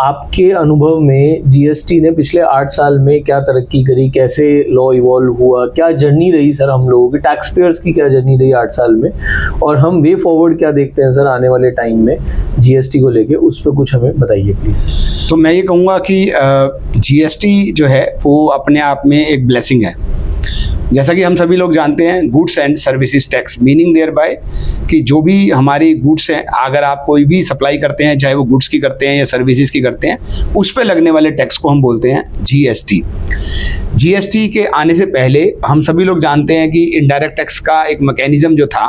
आपके अनुभव में जीएसटी ने पिछले 8 साल में क्या तरक्की करी, कैसे लॉ इवॉल्व हुआ, क्या जर्नी रही सर हम लोगों की, टैक्स पेयर्स की क्या जर्नी रही 8 साल में, और हम वे फॉरवर्ड क्या देखते हैं सर आने वाले टाइम में जीएसटी को लेके, उस पर कुछ हमें बताइए प्लीज़। तो मैं ये कहूँगा कि जीएसटी जो है वो अपने आप में एक ब्लेसिंग है। जैसा कि हम सभी लोग जानते हैं, goods and services tax, meaning thereby कि जो भी हमारी गुड्स हैं, अगर आप कोई भी सप्लाई करते हैं, चाहे वो गुड्स की करते हैं या सर्विसेज की करते हैं, उस पे लगने वाले टैक्स को हम बोलते हैं जीएसटी। जीएसटी के आने से पहले हम सभी लोग जानते हैं कि इनडायरेक्ट टैक्स का एक मैकेनिज्म जो था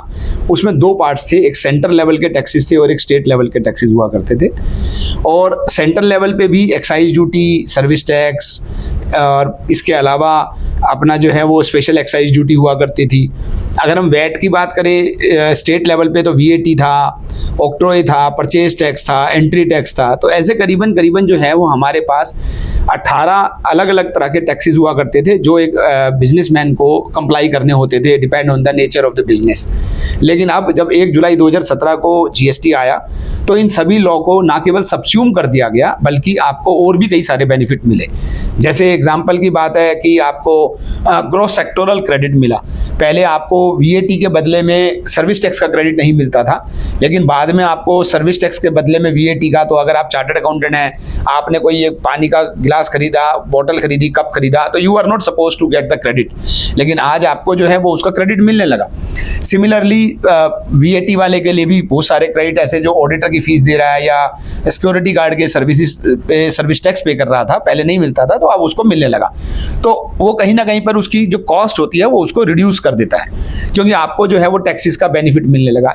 उसमें 2 पार्ट्स थे, एक सेंट्रल लेवल के टैक्सेस थे और एक स्टेट लेवल के टैक्सेस हुआ करते थे। और सेंट्रल लेवल पे भी एक्साइज ड्यूटी, सर्विस टैक्स और इसके अलावा अपना जो है वो स्पेशल एक्साइज ड्यूटी हुआ करती थी। अगर हम वैट की बात करें स्टेट लेवल पे तो वीएटी था, ऑक्ट्रॉय था, परचेज टैक्स था, एंट्री टैक्स था। तो ऐसे करीबन जो है वो हमारे पास 18 अलग अलग तरह के टैक्सेस हुआ करते थे जो एक बिजनेसमैन को कंप्लाई करने होते थे, depend on the nature of the business. लेकिन अब जब 1 जुलाई 2017 को जीएसटी आया तो इन सभी लॉ को ना केवल सबस्यूम कर दिया गया बल्कि आपको और भी कई सारे बेनिफिट मिले। जैसे एग्जांपल की बात है कि आपको ग्रॉस सेक्टोरल क्रेडिट मिला। पहले आपको वीएटी के बदले में सर्विस टैक्स का क्रेडिट नहीं मिलता था, लेकिन बाद में आपको सर्विस टैक्स के बदले में वीएटी का, तो अगर आप चार्टर्ड अकाउंटेंट हैं, आपने कोई एक पानी का गिलास खरीदा, बोतल खरीदी, कप खरीदा, तो you are not suppose to get the credit, लेकिन आज आपको जो है वो उसका क्रेडिट मिलने लगा। सिमिलरली वीएटी वाले के लिए भी बहुत सारे क्रेडिट ऐसे जो ऑडिटर की फीस दे रहा है या सिक्योरिटी गार्ड के सर्विस टैक्स पे कर रहा था, पहले नहीं मिलता था, तो अब उसको मिलने लगा। तो वो कहीं ना कहीं पर उसकी जो कॉस्ट होती है वो उसको रिड्यूस कर देता है, क्योंकि आपको जो है वो टैक्सेस का बेनिफिट मिलने लगा।